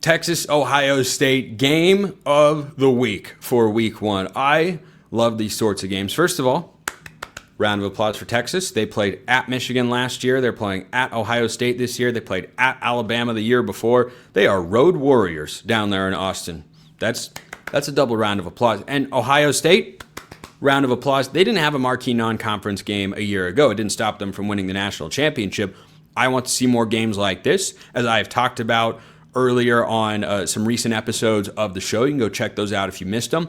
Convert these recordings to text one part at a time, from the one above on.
Texas-Ohio State game of the week for week one. I love these sorts of games. First of all, round of applause for Texas. They played at Michigan last year. They're playing at Ohio State this year. They played at Alabama the year before. They are road warriors down there in Austin. That's a double round of applause. And Ohio State, round of applause. They didn't have a marquee non-conference game a year ago. It didn't stop them from winning the national championship. I want to see more games like this, as I have talked about earlier on some recent episodes of the show. You can go check those out if you missed them.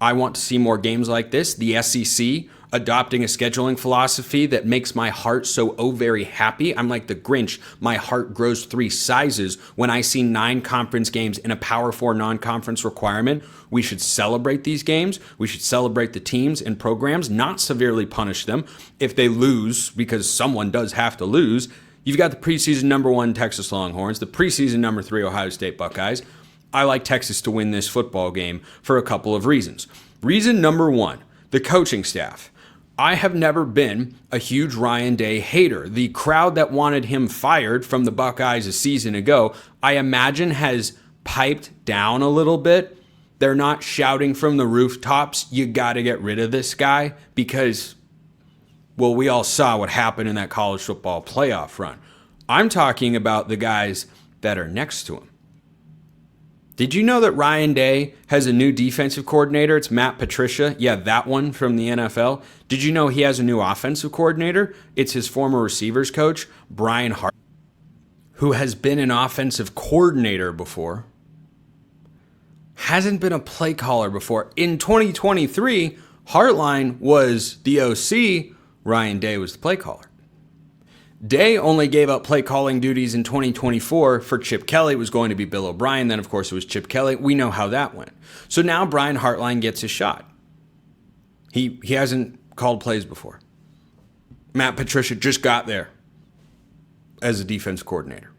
I want to see more games like this. The SEC adopting a scheduling philosophy that makes my heart so very happy. I'm like the Grinch. My heart grows 3 sizes when I see 9 conference games in a Power 4 non-conference requirement. We should celebrate these games. We should celebrate the teams and programs, not severely punish them if they lose, because someone does have to lose. You've got the preseason number 1 Texas Longhorns, the preseason number 3 Ohio State Buckeyes. I like Texas to win this football game for a couple of reasons. Reason number 1, the coaching staff. I have never been a huge Ryan Day hater. The crowd that wanted him fired from the Buckeyes a season ago, I imagine has piped down a little bit. They're not shouting from the rooftops, you got to get rid of this guy, because, well, we all saw what happened in that college football playoff run. I'm talking about the guys that are next to him. Did you know that Ryan Day has a new defensive coordinator? It's Matt Patricia. Yeah, that one from the NFL. Did you know he has a new offensive coordinator? It's his former receivers coach, Brian Hart, who has been an offensive coordinator before. Hasn't been a play caller before. In 2023, Hartline was the OC. Ryan Day was the play caller. Day only gave up play calling duties in 2024 for Chip Kelly. It was going to be Bill O'Brien. Then, of course, it was Chip Kelly. We know how that went. So now Brian Hartline gets his shot. He hasn't called plays before. Matt Patricia just got there as a defense coordinator.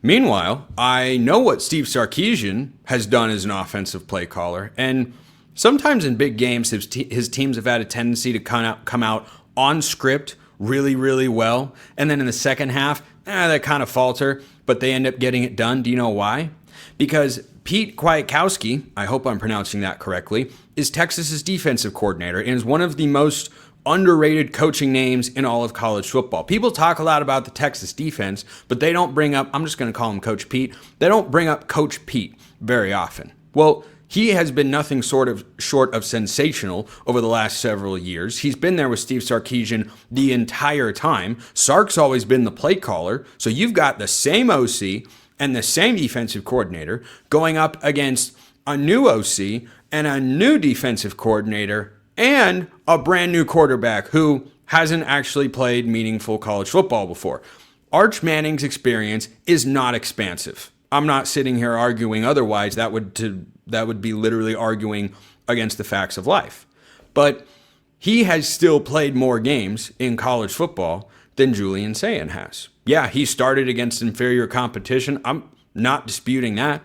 Meanwhile, I know what Steve Sarkisian has done as an offensive play caller. And sometimes in big games, his teams have had a tendency to come out on script really, really well. And then in the second half, they kind of falter, but they end up getting it done. Do you know why? Because Pete Kwiatkowski, I hope I'm pronouncing that correctly, is Texas's defensive coordinator and is one of the most underrated coaching names in all of college football. People talk a lot about the Texas defense, but they don't bring up, I'm just going to call him Coach Pete, they don't bring up Coach Pete very often. Well, he has been nothing short of sensational over the last several years. He's been there with Steve Sarkisian the entire time. Sark's always been the play caller. So you've got the same OC and the same defensive coordinator going up against a new OC and a new defensive coordinator and a brand new quarterback who hasn't actually played meaningful college football before. Arch Manning's experience is not expansive. I'm not sitting here arguing otherwise. That would be literally arguing against the facts of life. But he has still played more games in college football than Julian Sayin has. Yeah, he started against inferior competition. I'm not disputing that.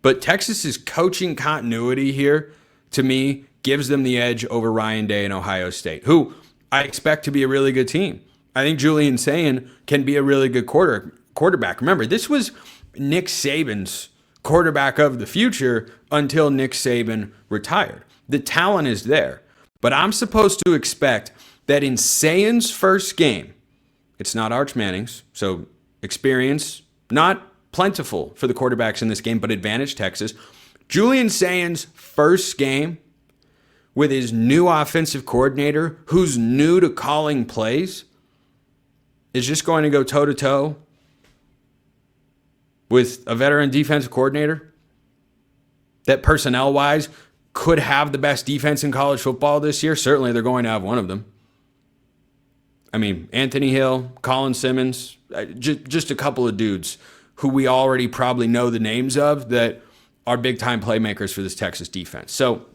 But Texas's coaching continuity here, to me, gives them the edge over Ryan Day and Ohio State, who I expect to be a really good team. I think Julian Sayin can be a really good quarterback. Remember, this was Nick Saban's quarterback of the future until Nick Saban retired. The talent is there, but I'm supposed to expect that in Sayin's first game, it's not Arch Manning's, so experience not plentiful for the quarterbacks in this game, but advantage Texas. Julian Sayin's first game with his new offensive coordinator, who's new to calling plays, is just going to go toe-to-toe with a veteran defensive coordinator that personnel-wise could have the best defense in college football this year. Certainly they're going to have one of them. I mean, Anthony Hill, Colin Simmons, just a couple of dudes who we already probably know the names of that are big-time playmakers for this Texas defense. So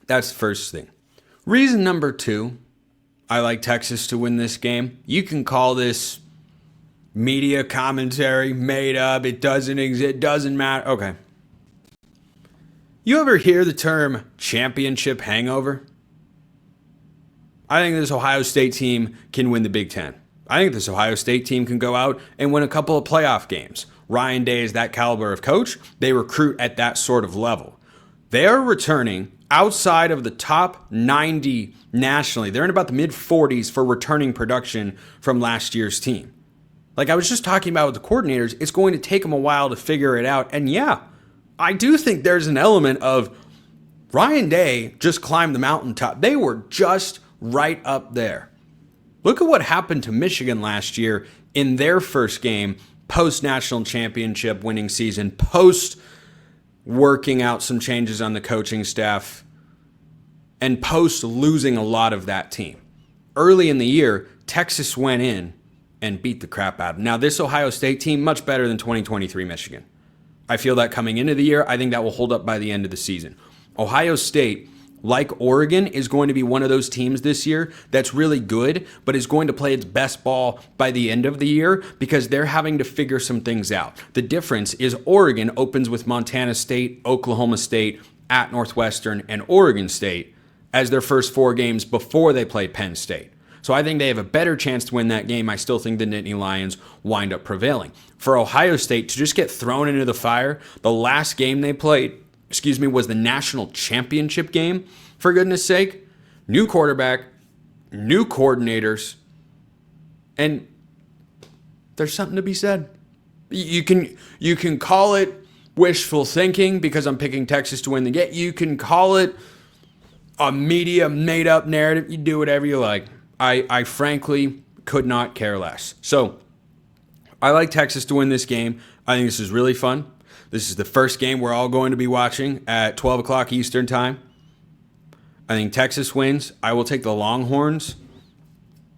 that's the first thing. Reason number 2, I like Texas to win this game. You can call this media commentary, made up, it doesn't exist, it doesn't matter. Okay. You ever hear the term championship hangover? I think this Ohio State team can win the Big Ten. I think this Ohio State team can go out and win a couple of playoff games. Ryan Day is that caliber of coach. They recruit at that sort of level. They're returning outside of the top 90 nationally. They're in about the mid-40s for returning production from last year's team. Like I was just talking about with the coordinators, it's going to take them a while to figure it out. And yeah, I do think there's an element of Ryan Day just climbed the mountaintop. They were just right up there. Look at what happened to Michigan last year in their first game, post-national championship winning season, post working out some changes on the coaching staff, and post losing a lot of that team. Early in the year, Texas went in and beat the crap out of them. Now, this Ohio State team, much better than 2023 Michigan. I feel that coming into the year. I think that will hold up by the end of the season. Ohio State, like Oregon, is going to be one of those teams this year that's really good, but is going to play its best ball by the end of the year because they're having to figure some things out. The difference is Oregon opens with Montana State, Oklahoma State, at Northwestern, and Oregon State as their first 4 games before they play Penn State. So I think they have a better chance to win that game. I still think the Nittany Lions wind up prevailing. For Ohio State to just get thrown into the fire, the last game they played, was the national championship game, for goodness sake. New quarterback, new coordinators, and there's something to be said. You can call it wishful thinking because I'm picking Texas to win the game. You can call it a media made-up narrative. You do whatever you like. I frankly could not care less. So I like Texas to win this game. I think this is really fun. This is the first game we're all going to be watching at 12 o'clock Eastern time. I think Texas wins. I will take the Longhorns.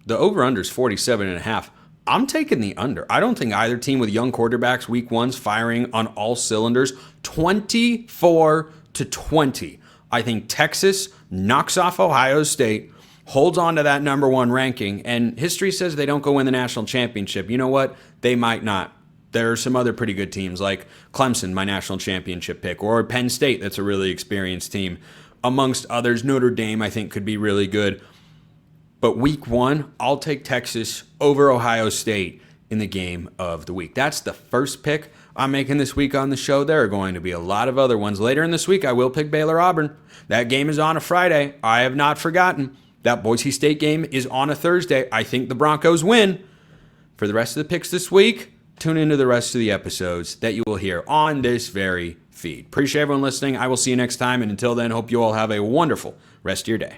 The over-under is 47.5. I'm taking the under. I don't think either team with young quarterbacks, week one's firing on all cylinders. 24-20. I think Texas knocks off Ohio State, holds on to that number 1 ranking, and history says they don't go win the national championship. You know what? They might not. There are some other pretty good teams like Clemson, my national championship pick, or Penn State, that's a really experienced team. Amongst others, Notre Dame, I think, could be really good. But week one, I'll take Texas over Ohio State in the game of the week. That's the first pick I'm making this week on the show. There are going to be a lot of other ones. Later in this week, I will pick Baylor-Auburn. That game is on a Friday. I have not forgotten. That Boise State game is on a Thursday. I think the Broncos win. For the rest of the picks this week, tune into the rest of the episodes that you will hear on this very feed. Appreciate everyone listening. I will see you next time. And until then, hope you all have a wonderful rest of your day.